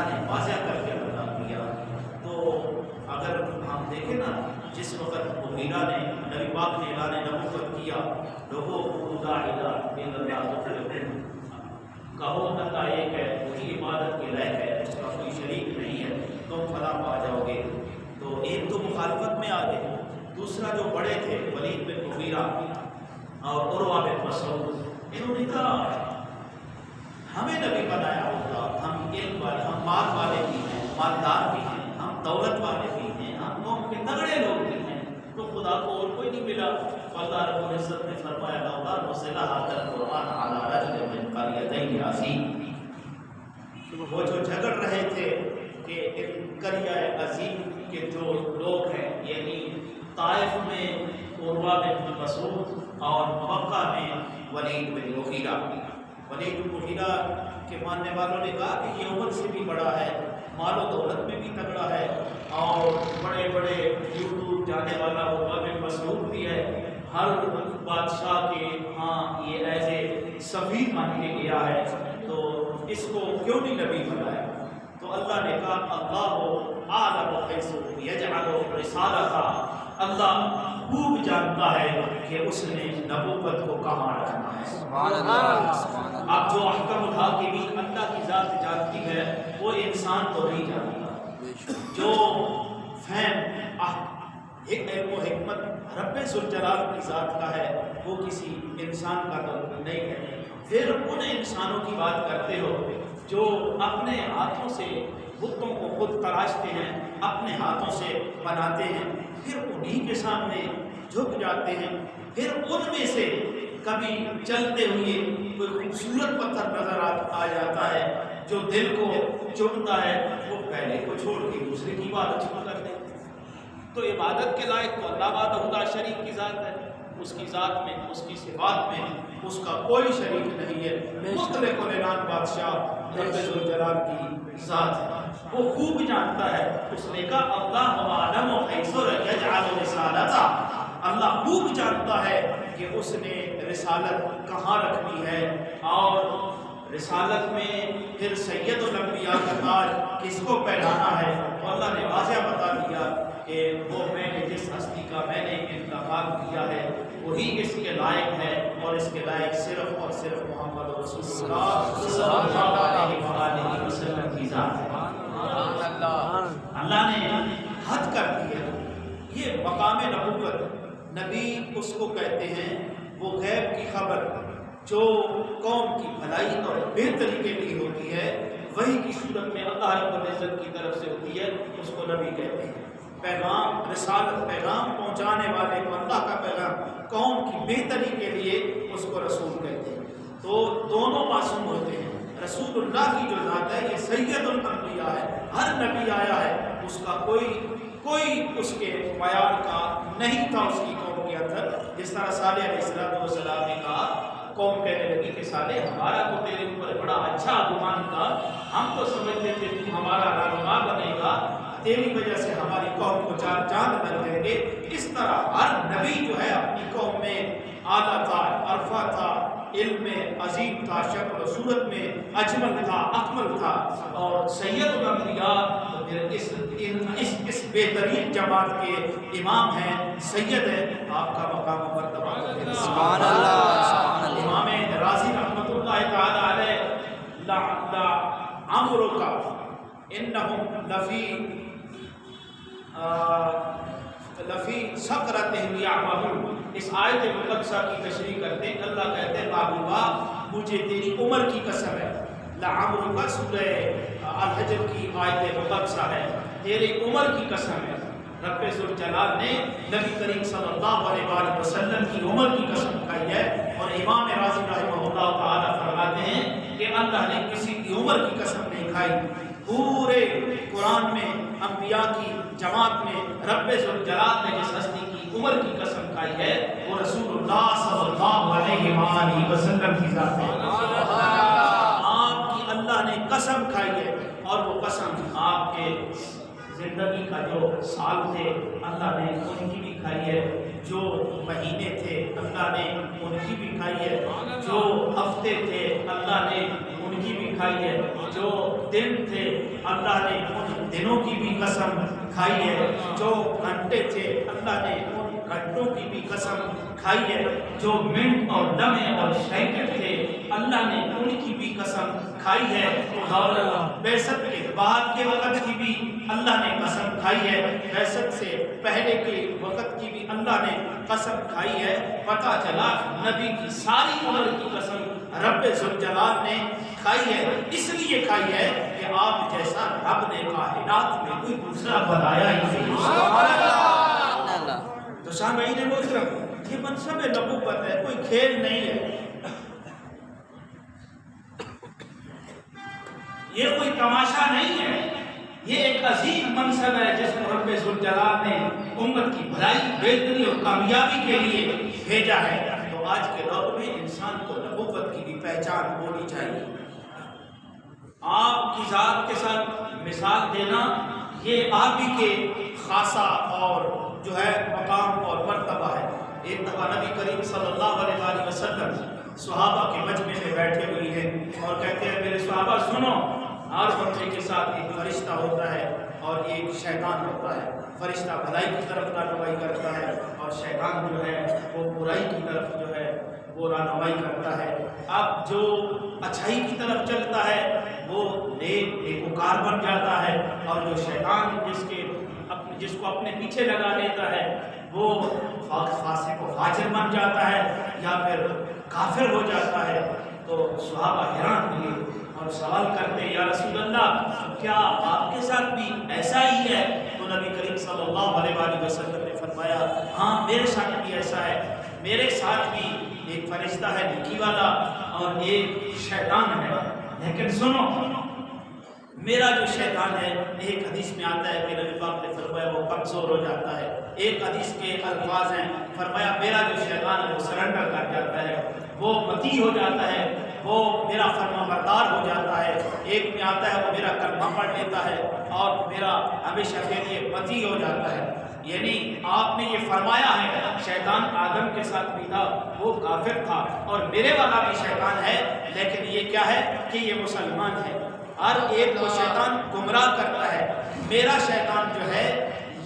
اللہ نے واضح کر کے بتا دیا۔ تو اگر ہم دیکھیں نا، جس وقت مغیرہ نے نبی پاک نے اعلان نبوت کیا، لوگوں کو لا الہ الا اللہ مخلصین، کہو اللہ ایک ہے، وہی عبادت کے لائق ہے، اس کا کوئی شریک نہیں ہے، تم فلاح پا جاؤ گے۔ تو ایک تو مخالفت میں آ گئے، دوسرا جو بڑے تھے ولید بن مغیرہ اور عروہ بن مسعود، انہوں نے کہا ہمیں نبی بنایا ہوگا، ہم علم والے، ہم مال والے بھی ہیں، مالدار بھی ہیں، ہم دولت والے بھی ہیں، ہم قوم کے تگڑے لوگ بھی ہیں، تو خدا کو اور کوئی نہیں ملا۔ اللہ رب العزت نے فرمایا لولا نزل هذا القرآن على رجل من قريتين عظيم۔ وہ جو جھگڑ رہے تھے کہ ان قریہ عظیم کے جو لوگ ہیں، یعنی طائف میں عروہ بن مسعود اور مکہ میں ولید بن مغیرہ۔ ولید بن مغیرہ کے ماننے والوں نے کہا کہ یہ عمر سے بھی بڑا ہے، مال و دولت میں بھی تگڑا ہے، اور بڑے بڑے دور دور جانے والا عروہ بن مسعود بھی ہے، ہر بادشاہ کے ہاں یہ ایز اے سفیر مان کے گیا ہے، تو اس کو کیوں نہیں نبی بنایا؟ تو اللہ نے کہا اللہ اعلم حیث یجعل رسالتہ، اللہ خوب جانتا ہے کہ اس نے نبوت کو کہاں رکھنا ہے۔ سبحان اللہ۔ اب جو احکم الحاکمین اللہ کی ذات جانتی ہے، وہ انسان تو نہیں جانتا۔ جو فہم علم و حکمت رب ذوالجلال کی ذات کا ہے، وہ کسی انسان کا تو نہیں ہے۔ پھر ان انسانوں کی بات کرتے ہو جو اپنے ہاتھوں سے بتوں کو خود تراشتے ہیں، اپنے ہاتھوں سے بناتے ہیں، پھر انہی کے سامنے جھک جاتے ہیں۔ پھر ان میں سے کبھی چلتے ہوئے کوئی خوبصورت پتھر نظر آ جاتا ہے جو دل کو چبھتا ہے، وہ پہلے کو چھوڑ کے دوسرے کی عبادت شروع کر دیتے۔ تو عبادت کے لائق تو اللہ وحدہ لا شریک کی ذات ہے، اس کی ذات میں، اس کی صفات میں اس کا کوئی شریک نہیں ہے۔ مطلق العنان بادشاہ رب ذوالجلال کی ذات ہے، وہ خوب جانتا ہے۔ اس نے کہا اللہ اعلم حیث یجعل رسالتہ، اللہ خوب جانتا ہے کہ اس نے رسالت کہاں رکھنی ہے، اور رسالت میں پھر سید الانبیاء کا تاج کس کو پہنانا ہے۔ اور اللہ نے واضح بتا دیا کہ وہ میں نے جس ہستی کا میں نے انتخاب کیا ہے وہی اس کے لائق ہے، اور اس کے لائق صرف اور صرف محمد رسول اللہ صلی اللہ علیہ وسلم کی ذات ہے۔ اللہ نے حد کر دی ہے۔ یہ مقام نبوت، نبی اس کو کہتے ہیں، وہ غیب کی خبر جو قوم کی بھلائی اور بہتری کے لیے ہوتی ہے، وہی کی صورت میں اللہ رب العزت کی طرف سے ہوتی ہے، اس کو نبی کہتے ہیں۔ پیغام، رسالت، پیغام پہنچانے والے کو اللہ کا پیغام قوم کی بہتری کے لیے اس کو رسول کہتے ہیں۔ تو دونوں معصوم ہوتے ہیں۔ رسول اللہ کی جو ذات ہے یہ سید الانبیاء ہے، ہر نبی آیا ہے، اس کا کوئی اس کے معیار کا نہیں تھا اس کی قوم کے اندر۔ جس طرح صالح علیہ السلام نے کہا، قوم کہنے لگی کہ صالح ہمارا تو تیرے اوپر بڑا اچھا گمان تھا، ہم تو سمجھتے تھے تو ہمارا رہنما بنے گا، تیری وجہ سے ہماری قوم کو چار چاند بن جائیں گے۔ اس طرح ہر نبی جو ہے اپنی قوم میں اعلیٰ تھا، عرفہ تھا، علم میں عظیم تھا، شکل و صورت میں اجمل تھا، اکمل تھا، اور سید الانبیاء تو پھر اس بہترین جماعت کے امام ہیں، سید ہیں۔ آپ کا مقام و مرتبہ سبحان اللہ۔ امام رازی رحمۃ اللہ تعالی علیہ لعمرک انہم لفی سکرتہم یعمہون، اس آیت مقدسہ کی تشریح کرتے ہیں۔ اللہ کہتے ہیں محبوبہ مجھے تیری عمر کی قسم ہے، لعمرک سورہ الحجر کی آیت مقدسہ ہے، تیری عمر کی قسم ہے۔ رب ذوالجلال نے نبی کریم صلی اللہ علیہ وآلہ وسلم کی عمر کی قسم کھائی ہے، اور امام رازی رحمہ اللہ تعالیٰ فرماتے ہیں کہ اللہ نے کسی کی عمر کی قسم نہیں کھائی۔ پورے قرآن میں انبیاء کی جماعت میں رب ذوالجلال نے جس ہستی کی عمر کی قسم کھائی ہے وہ رسول اللہ صلی اللہ علیہ وآلہ وسلم کی ذات ہے۔ آپ کی اللہ نے قسم کھائی ہے، اور وہ قسم آپ کے زندگی کا جو سال تھے اللہ نے ان کی بھی کھائی ہے، جو مہینے تھے اللہ نے ان کی بھی کھائی ہے، جو ہفتے تھے اللہ نے ان ان کی بھی کھائی ہے، جو دن تھے اللہ نے ان دنوں کی بھی قسم کھائی ہے، جو گھنٹے تھے اللہ نے ان گھنٹوں کی بھی قسم کھائی ہے، جو منٹ اور لمحے اور سیکنڈ تھے اللہ نے ان کی بھی قسم کھائی ہے، اور بعثت کے بعد کے وقت کی بھی اللہ نے قسم کھائی ہے، بعثت سے پہلے کے وقت کی بھی اللہ نے قسم کھائی ہے۔ پتہ چلا نبی کی ساری عمر کی قسم رب ذوالجلال نے کھائی ہے، اس لیے کھائی ہے کہ آپ جیسا رب نے کائنات میں کوئی دوسرا بنایا ہی نہیں۔ تو سامعین محترم، یہ منصب نبوت ہے، کوئی کھیل نہیں ہے، یہ کوئی تماشا نہیں ہے، یہ ایک عظیم منصب ہے جس کو رب ذوالجلال نے امت کی بھلائی، بہتری اور کامیابی کے لیے بھیجا ہے۔ تو آج کے دور میں انسان کو نبوت کی بھی پہچان ہونی چاہیے۔ آپ کی ذات کے ساتھ مثال دینا یہ آپ ہی کے خاصہ اور جو ہے مقام اور مرتبہ ہے۔ ایک دفعہ نبی کریم صلی اللہ علیہ وآلہ وسلم صحابہ کے مجمع میں بیٹھے ہوئے ہیں اور کہتے ہیں میرے صحابہ سنو، ہر بندے کے ساتھ ایک فرشتہ ہوتا ہے اور ایک شیطان ہوتا ہے۔ فرشتہ بھلائی کی طرف رہنمائی کرتا ہے اور شیطان جو ہے وہ برائی کی طرف جو ہے وہ رہنمائی کرتا ہے۔ اب جو اچھائی کی طرف چلتا ہے وہ نیکوکار بن جاتا ہے، اور جو شیطان جس کو اپنے پیچھے لگا لیتا ہے وہ فاسق و فاجر بن جاتا ہے یا پھر کافر ہو جاتا ہے۔ تو صحابہ حیران ہوئے اور سوال کرتے ہیں یا رسول اللہ کیا آپ کے ساتھ بھی ایسا ہی ہے؟ تو نبی کریم صلی اللہ علیہ وآلہ وسلم نے فرمایا ہاں میرے ساتھ بھی ایسا ہے، میرے ساتھ بھی ایک فرشتہ ہے نیکی والا اور ایک شیطان ہے، لیکن سنو میرا جو شیطان ہے ایک حدیث میں آتا ہے کہ نبی پاک نے فرمایا وہ کمزور ہو جاتا ہے، ایک حدیث کے الفاظ ہیں فرمایا میرا جو شیطان ہے وہ سرنڈر کر جاتا ہے، وہ مطیع ہو جاتا ہے، وہ میرا فرما بردار ہو جاتا ہے، ایک میں آتا ہے وہ میرا کلمہ پڑھ لیتا ہے اور میرا ہمیشہ کے لیے مطیع ہو جاتا ہے۔ یعنی آپ نے یہ فرمایا ہے شیطان آدم کے ساتھ بھی تھا، وہ کافر تھا، اور میرے والا بھی شیطان ہے، لیکن یہ کیا ہے کہ یہ مسلمان ہے۔ ہر ایک کو شیطان گمراہ کرتا ہے، میرا شیطان جو ہے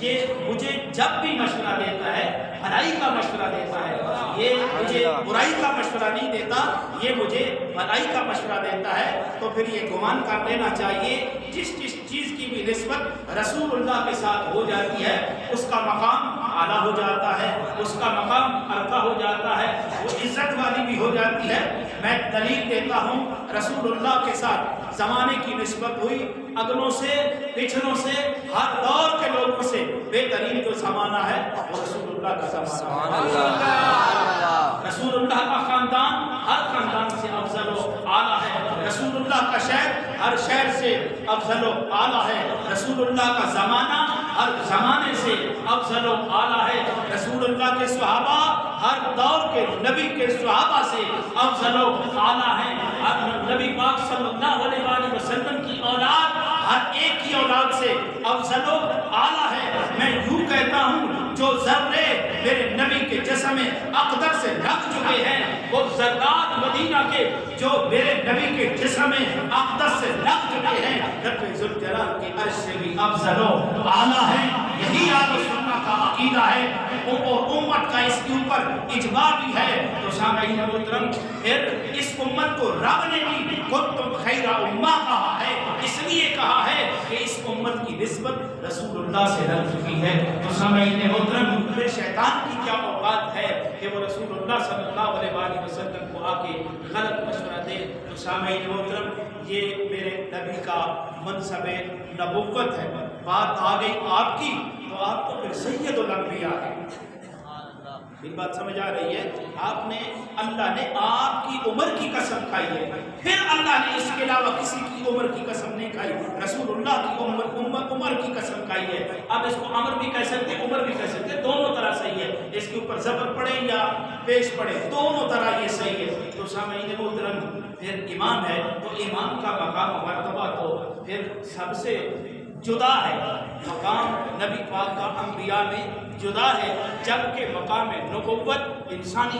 یہ مجھے جب بھی مشورہ دیتا ہے بھلائی کا مشورہ دیتا ہے، یہ مجھے برائی کا مشورہ نہیں دیتا، یہ مجھے بھلائی کا مشورہ دیتا ہے۔ تو پھر یہ گمان کر لینا چاہیے جس چیز کی بھی نسبت رسول اللہ کے ساتھ ہو جاتی ہے اس کا مقام اعلیٰ ہو جاتا ہے، اس کا مقام عرفہ ہو جاتا ہے، وہ عزت والی بھی ہو جاتی ہے۔ میں دلیل دیتا ہوں رسول اللہ کے ساتھ زمانے کی نسبت ہوئی، اگلوں سے پچھلوں سے ہر دور کے لوگوں سے بہترین جو زمانہ ہے وہ رسول اللہ کا زمانہ ہے۔ رسول اللہ کا خاندان ہر خاندان سے افضل و اعلیٰ ہے، رسول اللہ کا شہر ہر شہر سے افضل و اعلیٰ ہے، رسول اللہ کا زمانہ ہر زمانے سے افضل و اعلیٰ ہے، رسول اللہ کے صحابہ ہر دور کے نبی کے صحابہ سے افضل و اعلیٰ ہیں، نبی پاک صلی اللہ علیہ وآلہ وسلم کی اولاد ہر ایک کی اولاد سے افضل و اعلیٰ ہے۔ میں یوں کہتا ہوں جو ذرے میرے نبی کے جسم اقدس سے لگ چکے ہیں وہ ذرات مدینہ کے جو میرے نبی کے جسم اقدس سے لگ چکے ہیں رب ذوالجلال کے عرش سے بھی افضل و اعلیٰ ہیں۔ یہی اہل سنت کا عقیدہ ہے اور امت کا اس کے اوپر اجماع بھی ہے۔ تو سامعین محترم پھر اس امت کو رب نے بھی کنتم خیر امہ کہا ہے، اس لیے کہا ہے کہ اس امت کی نسبت رسول اللہ سے لگ چکی ہے۔ تو سامعین محترم پھر شیطان کی کیا اوقات ہے کہ وہ رسول اللہ صلی اللہ علیہ وآلہ وسلم کو آ کے غلط مشورہ دے۔ تو سامعین محترم یہ میرے نبی کا منصب نبوت ہے۔ بات آ گئی آپ کی تو آپ تو پھر سید الانبیاء ہیں۔ یہ بات سمجھ آ رہی ہے؟ آپ نے اللہ نے آپ کی عمر کی قسم کھائی ہے، پھر اللہ نے اس کے علاوہ کسی کی عمر کی قسم نہیں کھائی، رسول اللہ کی عمر کی قسم کھائی ہے۔ اب اس کو عمر بھی کہہ سکتے عمر بھی کہہ سکتے، دونوں طرح صحیح ہے، اس کے اوپر زبر پڑے یا پیش پڑے دونوں طرح یہ صحیح ہے۔ تو سامعین محترم پھر امام ہے تو امام کا مقام و مرتبہ تو پھر سب سے جدا ہے، مقام نبی پاک کا انبیاء میں جدا ہے، جبکہ مقام نبوت انسانی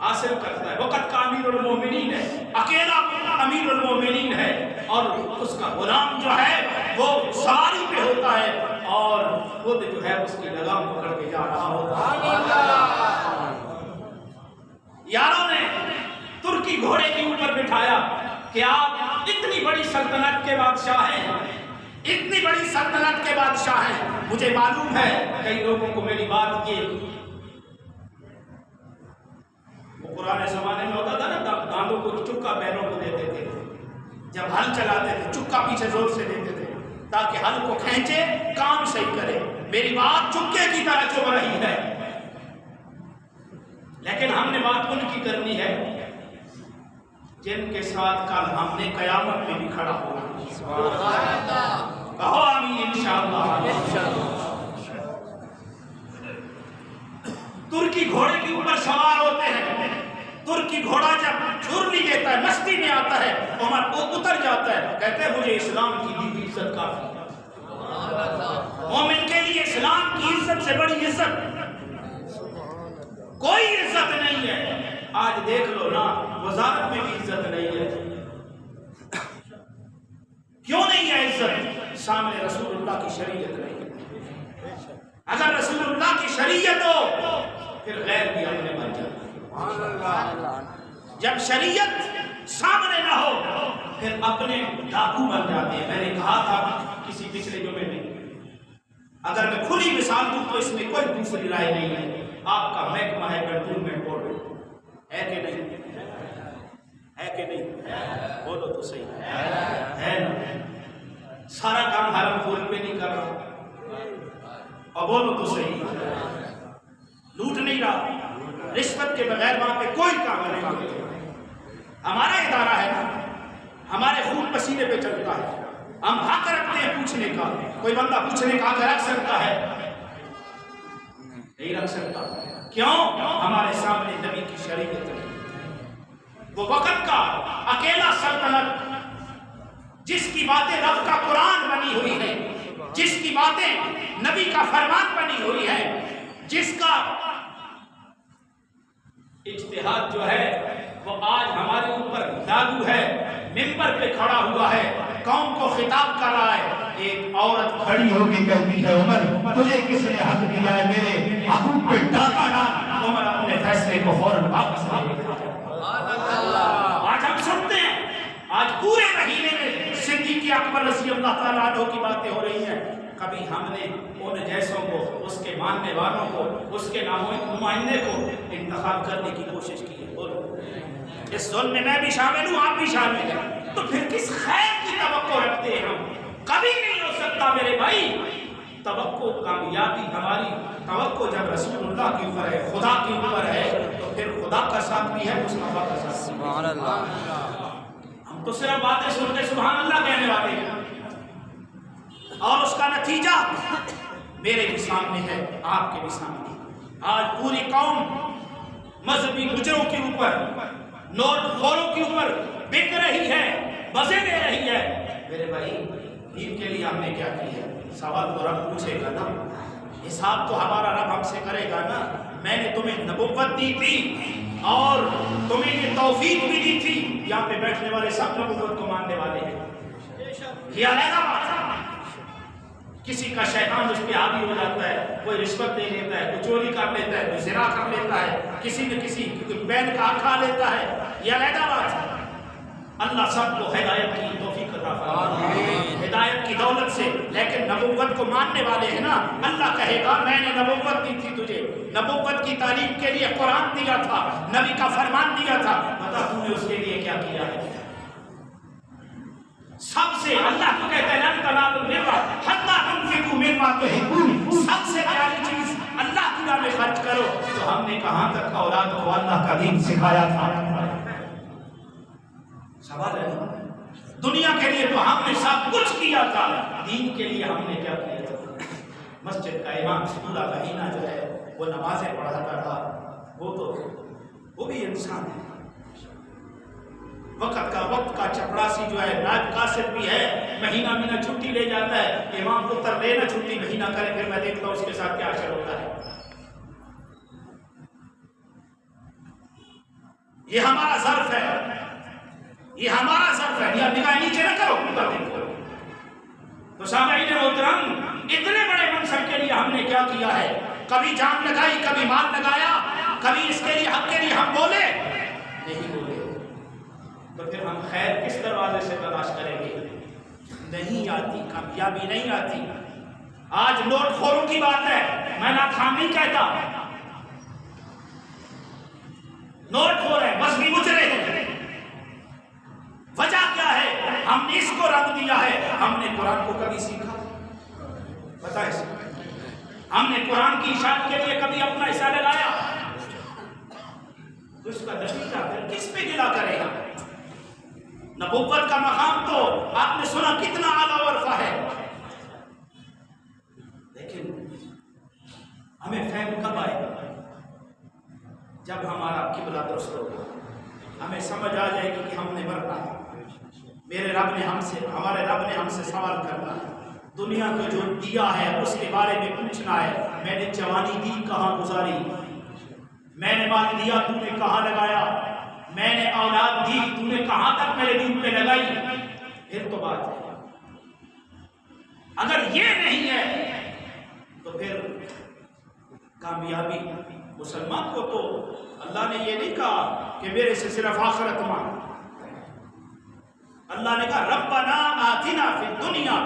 حاصل کرتا ہے. وقت کا امیر المومنین ہے, اکیلا امیر المومنین ہے, اور اس کا غلام جو ہے وہ سواری پہ ہوتا ہے اور خود جو ہے اس کی لگام پکڑ کے جا رہا ہوتا ہے. یاروں نے ترکی گھوڑے کے اوپر بٹھایا کہ آپ اتنی بڑی سلطنت کے بادشاہ ہیں, اتنی بڑی سلطنت کے بادشاہ ہیں, مجھے معلوم ہے کئی لوگوں کو میری بات کی. وہ پرانے زمانے میں ہوتا تھا نا, دانتوں کو چکا بیلوں کو دیتے تھے, جب ہل چلاتے تھے چکا پیچھے زور سے دیتے تھے تاکہ ہل کو کھینچے, کام صحیح کرے. میری بات چکے کی طرح چب رہی ہے, لیکن ہم نے بات ان کی کرنی ہے جن کے ساتھ کل ہم نے قیامت میں بھی کھڑا ہونا. کہو آمین انشاءاللہ. ترکی گھوڑے کے اوپر سوار ہوتے ہیں. ترکی گھوڑا جب چورلی لیتا ہے, مستی میں آتا ہے, عمر وہ اتر جاتا ہے, کہتے ہیں مجھے اسلام کی دی ہوئی عزت کافی ہے. مومن کے لیے اسلام کی عزت سے بڑی عزت کوئی عزت نہیں ہے. آج دیکھ لو نا, وزارت میں بھی عزت نہیں ہے. کیوں نہیں ہے عزت؟ سامنے رسول اللہ کی شریعت نہیں ہے. اگر رسول اللہ کی شریعت ہو پھر غیر بھی اپنے بن جاتا. جب شریعت سامنے نہ ہو پھر اپنے ڈاکو بن جاتے ہیں. میں نے کہا تھا کسی پچھلے جمعے میں, اگر میں کھلی مثال دوں تو اس میں کوئی دوسری رائے نہیں ہے. آپ کا محکمہ ہے کنٹونمنٹ بورڈ, ہے کہ نہیں؟ ہے کہ نہیں؟ بولو تو صحیح ہے نا. سارا کام حرم پھول پہ نہیں کر رہا, اور بولو تو صحیح, لوٹ نہیں رہا, رشوت کے بغیر وہاں پہ کوئی کام نہیں کرتا. ہمارا ادارہ ہے نا, ہمارے خون پسینے پہ چلتا ہے, ہم حق رکھتے ہیں پوچھنے کا. کوئی بندہ پوچھنے کا حق رکھ سکتا ہے؟ نہیں رکھ سکتا. کیوں؟ ہمارے سامنے نبی کی شریعت ہے. وہ وقت کا اکیلا سلطنت جس کی باتیں رب کا قرآن بنی ہوئی ہے, جس کی باتیں نبی کا فرمان بنی ہوئی ہے, جس کا اجتہاد جو ہے وہ آج ہمارے اوپر لاگو ہے, ممبر پہ کھڑا ہوا ہے, قوم کو خطاب کر رہا ہے. ایک عورت کھڑی ہو کے کہتی ہے عمر تجھے کس نے حق دیا ہے میرے حقوق پہ ڈاکہ ڈال. عمر اپنے فیصلے کو فوراً واپس لے لیتا ہے. آج ہم سنتے ہیں, آج پورے مہینے میں صدیق اکبر رضی اللہ تعالیٰ عنہ کی باتیں ہو رہی ہیں. کبھی ہم نے ان جیسوں کو, اس کے ماننے والوں کو, اس کے نمائندے کو انتخاب کرنے کی کوشش کی ہے. بولو, اس ظلم میں بھی شامل ہوں, آپ بھی شامل ہیں, تو پھر کس خیر کی توقع رکھتے ہیں ہم؟ کبھی نہیں ہو سکتا میرے بھائی. توقع, کامیابی ہماری توقع جب رسول اللہ کے اوپر ہے, خدا کے اوپر ہے, تو پھر خدا کا ساتھ بھی ہے, مصطفیٰ کا ساتھ. سبحان اللہ. ہم تو صرف باتیں سن کے سبحان اللہ کہنے والے ہیں, اور اس کا نتیجہ میرے بھی سامنے ہے, آپ کے بھی سامنے. آج پوری قوم مذہبی گجروں کے اوپر, نوٹ خوروں کے اوپر بک رہی ہے, مزے لے رہی ہے. میرے بھائی, دین کے لیے ہم نے کیا کی ہے؟ سوال تو رب پوچھے گا نا, حساب تو ہمارا رب ہم سے کرے گا نا. میں نے تمہیں نبوت دی تھی اور تمہیں یہ توفیق بھی دی تھی. یہاں پہ بیٹھنے والے سب نبوت کو ماننے والے ہیں. یہ علیحدہ بات ہے. کسی کا شیطان اس پہ حاوی ہو جاتا ہے, کوئی رشوت دے لیتا ہے, کوئی چوری کر لیتا ہے, کوئی زنا کر لیتا ہے, کسی نہ کسی بین کا حق کھا لیتا ہے. یہ علیحدہ بات ہے. اللہ سب کو ہدایت کی توفیق عطا فرمائے, ہدایت کی دولت سے. لیکن نبوت کو ماننے والے ہیں نا, اللہ کہے گا میں نے نبوت دی تھی تجھے, نبوت کی تعلیم کے لیے قرآن دیا تھا, نبی کا فرمان دیا تھا, بتا تو نے اس کے لیے کیا کیا ہے؟ سب سے اللہ کو کہتا ہے لن تنالوا البر حتی تنفقوا مما تحبون. سب سے پیاری چیز اللہ کی راہ میں خرچ کرو. تو ہم نے کہاں تک اولاد کو اللہ کا دین سکھایا تھا؟ سوال ہے. دنیا کے لیے تو ہم نے سب کچھ کیا تھا, دین کے لیے ہم نے کیا کیا تھا؟ مسجد کا امام پورا مہینہ جو ہے وہ نمازیں پڑھاتا رہا, وہ بھی انسان ہے. وقت کا چپڑاسی جو ہے, نائب قاصد بھی ہے, مہینہ چھٹی لے جاتا ہے. امام پتر لینا چھٹی مہینہ کرے, پھر میں دیکھتا ہوں اس کے ساتھ کیا اثر ہوتا ہے. یہ ہمارا ظرف ہے، یہ ہمارا ظرف ہے. یا نگاہ نیچے نہ کرو، اوپر دیکھو. تو سامعین محترم، اتنے بڑے منصب کے لیے ہم نے کیا کیا ہے؟ کبھی جان لگائی، کبھی مال لگایا، کبھی اس کے لیے حق کے لیے ہم بولے نہیں بولے. تو پھر ہم خیر کس دروازے سے تلاش کریں گے؟ نہیں آتی، کامیابی نہیں آتی. آج نوٹ خوروں کی بات ہے، میں ناکام نہیں کہتا. نوٹ خور ہے، مذہبی مجرے ہیں. وجہ کیا ہے؟ ہم نے اس کو رنگ دیا ہے. ہم نے قرآن کو کبھی سیکھا؟ بتائیں. ہم نے قرآن کی اشاعت کے لیے کبھی اپنا حصہ لگایا؟ تو اس کا نتیجہ پھر کس پہ گلا کرے گا؟ نبوت کا مقام تو آپ نے سنا کتنا اعلیٰ ورفع ہے، لیکن ہمیں فہم کب آئے گا؟ جب ہمارا قبلہ درست ہوگا، ہمیں سمجھ آ جائے گی کہ ہم نے مرنا ہے. میرے رب نے ہمارے رب نے ہم سے سوال کرنا ہے. دنیا کو جو دیا ہے اس کے بارے میں پوچھنا ہے. میں نے جوانی دی کہاں گزاری؟ میں نے مال دیا تو نے کہاں لگایا؟ میں نے اولاد دی تو نے کہاں تک میرے دین پہ لگائی؟ پھر تو بات ہے. اگر یہ نہیں ہے تو پھر کامیابی. مسلمان کو تو اللہ نے یہ نہیں کہا کہ میرے سے صرف آخرت مانگ. اللہ نے کہا ربنا آتنا فی الدنیا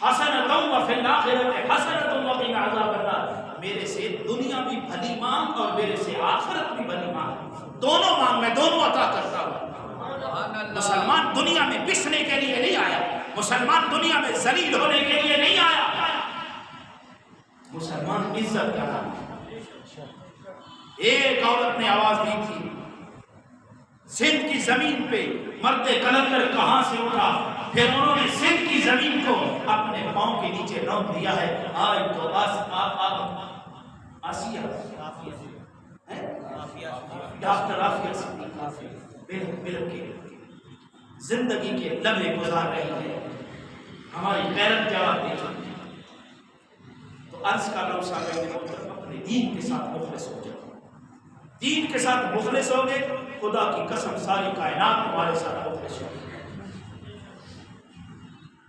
حسنۃ وفی الآخرۃ حسنۃ وقنا عذاب النار. میرے سے دنیا بھی بھلی مانگ اور میرے سے آخرت بھی بھلی مانگ. دونوں مانگ، میں دونوں عطا کرتا ہوں. مسلمان دنیا میں بسنے کے لیے نہیں آیا، مسلمان دنیا میں ذلیل ہونے کے لیے نہیں آیا. مسلمان عزت کا نام. ایک عورت نے آواز دی تھی سندھ کی زمین پہ، مرد کلندر کہاں سے اٹھا؟ پھر انہوں نے سندھ کی زمین کو اپنے پاؤں کے نیچے رون دیا ہے. آج تو آسیہ ڈاکٹر عافیہ صدیقہ مل کے زندگی کے لمحے گزار رہی ہے. ہماری غیرت جواب دے چکی. تو عرض کا لو سامنے اپنے دین کے ساتھ مخلص ہو جائے. دین کے ساتھ مخلص ہو گئے، خدا کی قسم ساری کائنات تمہارے ساتھ مخلص ہو گئی.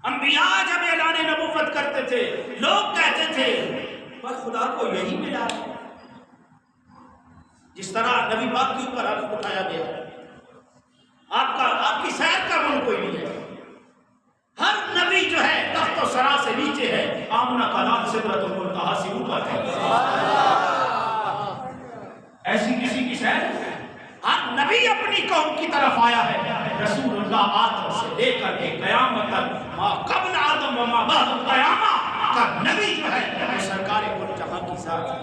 انبیاء جب اعلان نبوت کرتے تھے لوگ کہتے تھے بس خدا کو یہی ملا. جس طرح نبی پاک کے اوپر عرض اٹھایا گیا، آپ کی سیر کا من کوئی نہیں ہے. ہر نبی جو ہے تخت و سرا سے نیچے ہے، آمنہ کا لال سدرۃ المنتہا سے اوپر ہے. ایسی کسی کی سیر؟ ہر نبی اپنی قوم کی طرف آیا ہے. رسول اللہ آدم سے لے کر کے قیامت تک، ما قبل آدم و ما بعد قیامہ کا نبی جو ہے وہ سرکار کل جہاں کی ذات ہے.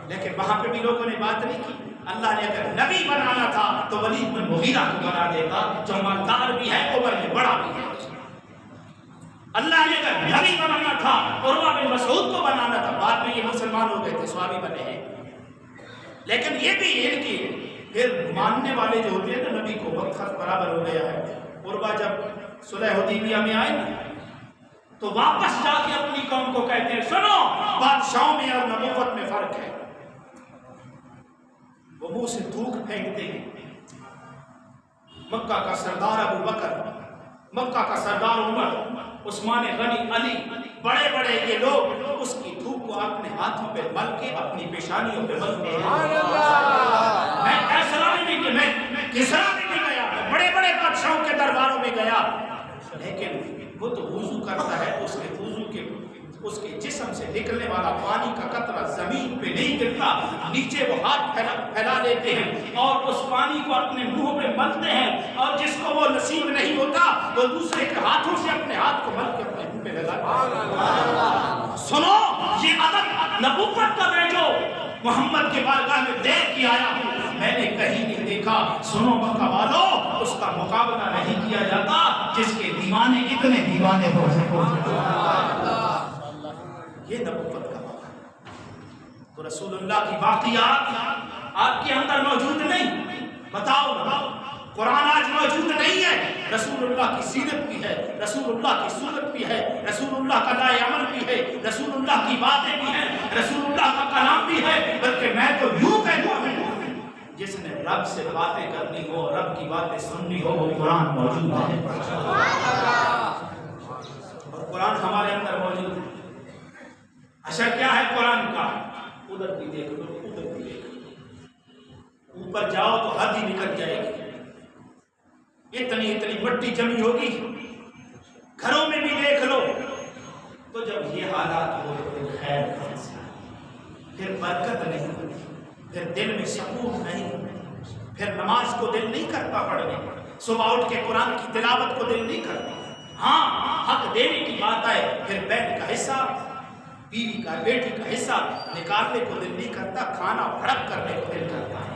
لیکن وہاں پہ بھی لوگوں نے بات نہیں کی. اللہ نے اگر نبی بنانا تھا تو ولید بن مغیرہ کو بنا دیتا، جو مالدار بھی ہے عمر میں بڑا بھی ہے. اللہ نے اگر نبی بنانا تھا عروہ بن مسعود کو بنانا تھا. بعد میں یہ مسلمان ہو گئے تھے، صحابی بنے ہیں. لیکن یہ بھی ان کی پھر ماننے والے جو ہوتے ہیں نا نبی کو، وقت خط برابر ہو گیا ہے. عروہ جب صلح حدیبیہ میں آئے نا تو واپس جا کے اپنی قوم کو کہتے ہیں سنو، بادشاہوں میں اور نبوت میں فرق ہے. وہ منہ سے تھوک پھینکتے ہیں. مکہ کا سردار ابو بکر، مکہ کا سردار عمر، عثمان غنی، علی، بڑے بڑے یہ لوگ اس کی تھوک کو اپنے ہاتھوں پہ مل کے اپنی پیشانیوں پہ ملتے ہیں. میں کیسرا میں بھی میں کسرا میں بھی گیا، میں بڑے بڑے بادشاہوں کے درباروں میں گیا، لیکن وہ تو وضو کرتا ہے تو اس کے وضو کے اس کے جسم سے نکلنے والا پانی کا قطرہ زمین پہ نہیں گرتا. نیچے وہ ہاتھ پھیلا لیتے ہیں اور اس پانی کو اپنے منہ پہ ملتے ہیں، اور جس کو وہ نصیب نہیں ہوتا وہ دوسرے کے ہاتھوں سے اپنے ہاتھ کو مل کے اپنے منہ پہ لگاتا ہے. سنو، یہ ادب نبوت کا میں جو محمد کے بارگاہ میں دے کے آیا ہوں، میں نے کہیں نہیں دیکھا. سنو مکہ والو، اس کا مقابلہ نہیں کیا جاتا جس کے دیوانے اتنے دیوانے ہو سکو. یہ نبوت کا موقع. تو رسول اللہ کی واقعات آپ کے اندر موجود نہیں؟ بتاؤ نا. قرآن آج موجود نہیں ہے. رسول اللہ کی سیرت بھی ہے، رسول اللہ کی صورت بھی ہے، رسول اللہ کا لائے عمل بھی ہے، رسول اللہ کی باتیں بھی ہیں، رسول اللہ کا کلام بھی ہے. بلکہ میں تو یوں کہتا ہوں جس نے رب سے باتیں کرنی ہو، رب کی باتیں سننی ہو، وہ قرآن موجود ہے اور قرآن ہمارے اندر موجود ہے۔ اثر کیا ہے قرآن کا؟ ادھر بھی دیکھ لو، ادھر بھی دیکھ لو، اوپر جاؤ تو حد ہی نکل جائے گی، اتنی مٹی جمی ہوگی، گھروں میں بھی دیکھ لو۔ تو جب یہ حالات ہو تو پھر خیر کہاں سے آئے؟ پھر برکت نہیں، پھر دل میں سکون نہیں، پھر نماز کو دل نہیں کرتا پڑھنے، صبح اٹھ کے قرآن کی تلاوت کو دل نہیں کرتا۔ ہاں حق دینے کی بات آئے پھر بیٹھ کا حصہ، بیوی کا بیٹی کا حصہ نکالنے کو دل نہیں کرتا، کھانا بھڑک کرنے کو دل کرتا ہے۔